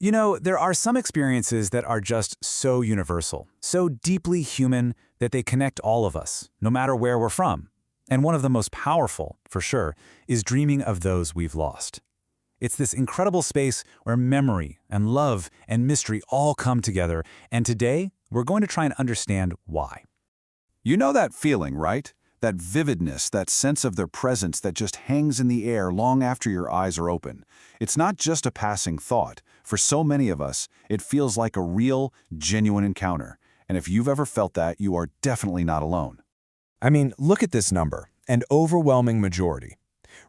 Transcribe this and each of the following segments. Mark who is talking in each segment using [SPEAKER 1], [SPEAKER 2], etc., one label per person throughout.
[SPEAKER 1] You know, there are some experiences that are just so universal, so deeply human that they connect all of us, no matter where we're from. And one of the most powerful, for sure, is dreaming of those we've lost. It's this incredible space where memory and love and mystery all come together, and today we're going to try and understand why.
[SPEAKER 2] You know that feeling, right? That vividness, that sense of their presence that just hangs in the air long after your eyes are open. It's not just a passing thought. For so many of us, it feels like a real, genuine encounter. And if you've ever felt that, you are definitely not alone.
[SPEAKER 3] I mean, look at this number, an overwhelming majority.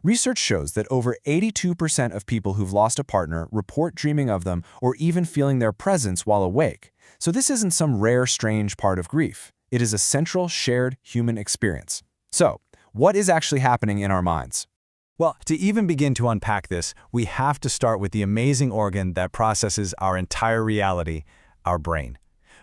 [SPEAKER 3] Research shows that over 82% of people who've lost a partner report dreaming of them or even feeling their presence while awake. So this isn't some rare, strange part of grief. It is a central, shared human experience. So, what is actually happening in our minds?
[SPEAKER 1] Well, to even begin to unpack this, we have to start with the amazing organ that processes our entire reality, our brain.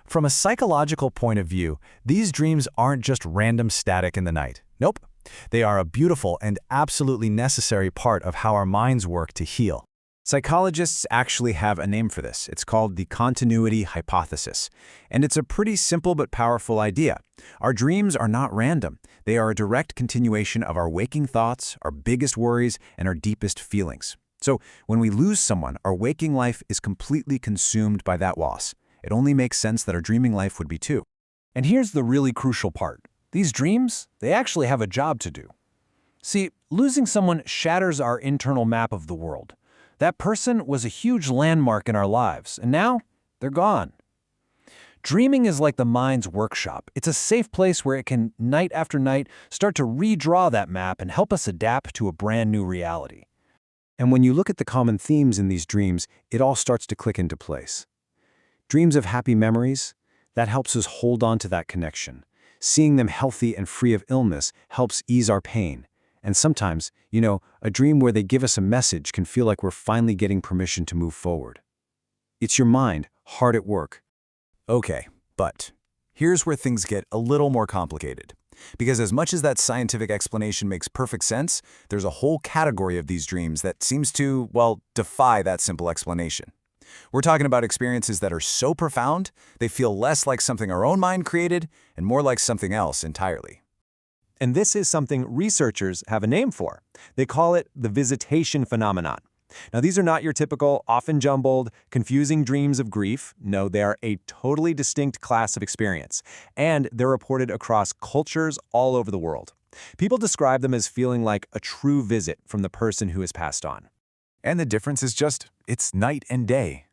[SPEAKER 1] From a psychological point of view, these dreams aren't just random static in the night. Nope. They are a beautiful and absolutely necessary part of how our minds work to heal. Psychologists actually have a name for this. It's called the continuity hypothesis. And it's a pretty simple but powerful idea. Our dreams are not random. They are a direct continuation of our waking thoughts, our biggest worries, and our deepest feelings. So when we lose someone, our waking life is completely consumed by that loss. It only makes sense that our dreaming life would be too. And here's the really crucial part. These dreams, they actually have a job to do. See, losing someone shatters our internal map of the world. That person was a huge landmark in our lives, and now they're gone. Dreaming is like the mind's workshop. It's a safe place where it can, night after night, start to redraw that map and help us adapt to a brand new reality. And when you look at the common themes in these dreams, it all starts to click into place. Dreams of happy memories, that helps us hold on to that connection. Seeing them healthy and free of illness helps ease our pain. And sometimes, a dream where they give us a message can feel like we're finally getting permission to move forward. It's your mind, hard at work. Okay, but here's where things get a little more complicated. Because as much as that scientific explanation makes perfect sense, there's a whole category of these dreams that seems to, well, defy that simple explanation. We're talking about experiences that are so profound, they feel less like something our own mind created and more like something else entirely.
[SPEAKER 4] And this is something researchers have a name for. They call it the Visitation Phenomenon. Now, these are not your typical, often jumbled, confusing dreams of grief. No, they are a totally distinct class of experience, and they're reported across cultures all over the world. People describe them as feeling like a true visit from the person who has passed on.
[SPEAKER 1] And the difference is just, it's night and day.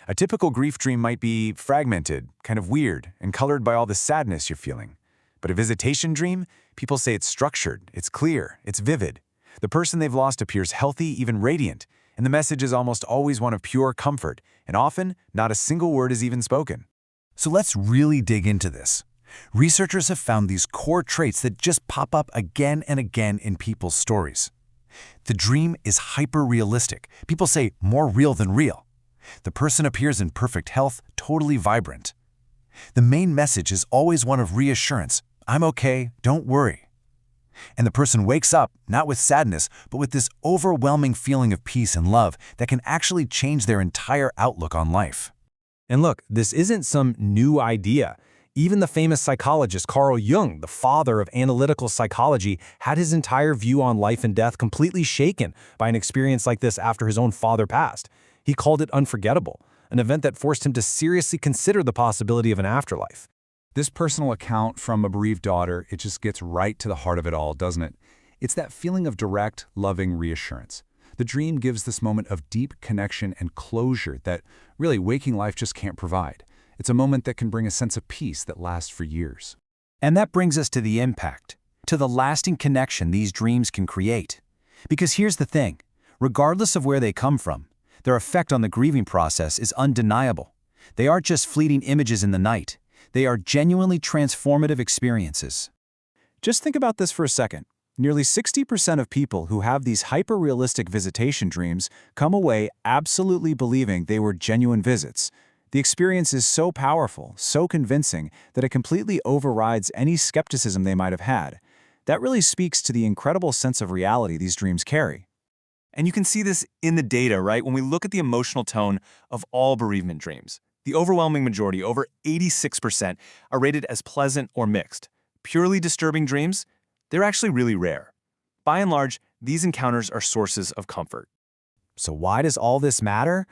[SPEAKER 1] A typical grief dream might be fragmented, kind of weird, and colored by all the sadness you're feeling. But a visitation dream, people say it's structured, it's clear, it's vivid. The person they've lost appears healthy, even radiant, and the message is almost always one of pure comfort, and often, not a single word is even spoken. So let's really dig into this. Researchers have found these core traits that just pop up again and again in people's stories. The dream is hyper-realistic. People say more real than real. The person appears in perfect health, totally vibrant. The main message is always one of reassurance. I'm okay, don't worry. And the person wakes up, not with sadness, but with this overwhelming feeling of peace and love that can actually change their entire outlook on life.
[SPEAKER 4] And look, this isn't some new idea. Even the famous psychologist Carl Jung, the father of analytical psychology, had his entire view on life and death completely shaken by an experience like this after his own father passed. He called it unforgettable, an event that forced him to seriously consider the possibility of an afterlife.
[SPEAKER 2] This personal account from a bereaved daughter, it just gets right to the heart of it all, doesn't it? It's that feeling of direct, loving reassurance. The dream gives this moment of deep connection and closure that really waking life just can't provide. It's a moment that can bring a sense of peace that lasts for years.
[SPEAKER 1] And that brings us to the impact, to the lasting connection these dreams can create. Because here's the thing, regardless of where they come from, their effect on the grieving process is undeniable. They aren't just fleeting images in the night. They are genuinely transformative experiences.
[SPEAKER 4] Just think about this for a second. Nearly 60% of people who have these hyper-realistic visitation dreams come away absolutely believing they were genuine visits. The experience is so powerful, so convincing, that it completely overrides any skepticism they might have had. That really speaks to the incredible sense of reality these dreams carry.
[SPEAKER 5] And you can see this in the data, right? When we look at the emotional tone of all bereavement dreams, the overwhelming majority, over 86%, are rated as pleasant or mixed. Purely disturbing dreams, they're actually really rare. By and large, these encounters are sources of comfort.
[SPEAKER 1] So why does all this matter?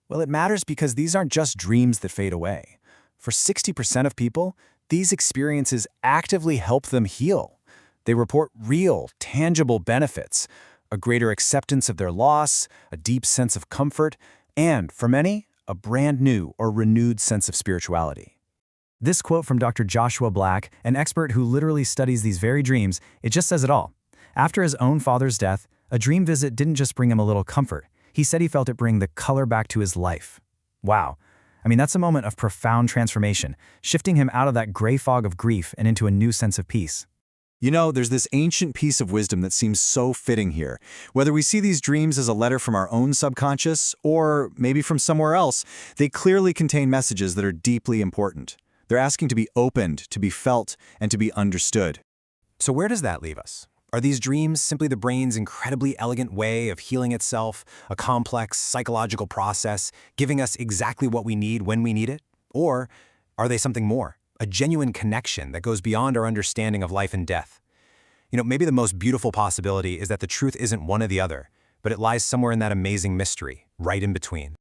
[SPEAKER 1] Well, it matters because these aren't just dreams that fade away. For 60% of people, these experiences actively help them heal. They report real, tangible benefits, a greater acceptance of their loss, a deep sense of comfort, and, for many, a brand new or renewed sense of spirituality. This quote from Dr. Joshua Black, an expert who literally studies these very dreams, it just says it all. After his own father's death, a dream visit didn't just bring him a little comfort. He said he felt it bring the color back to his life. Wow. I mean, that's a moment of profound transformation, shifting him out of that gray fog of grief and into a new sense of peace.
[SPEAKER 3] You know, there's this ancient piece of wisdom that seems so fitting here. Whether we see these dreams as a letter from our own subconscious, or maybe from somewhere else, they clearly contain messages that are deeply important. They're asking to be opened, to be felt, and to be understood.
[SPEAKER 1] So where does that leave us? Are these dreams simply the brain's incredibly elegant way of healing itself, a complex psychological process, giving us exactly what we need when we need it? Or are they something more, a genuine connection that goes beyond our understanding of life and death? You know, maybe the most beautiful possibility is that the truth isn't one or the other, but it lies somewhere in that amazing mystery, right in between.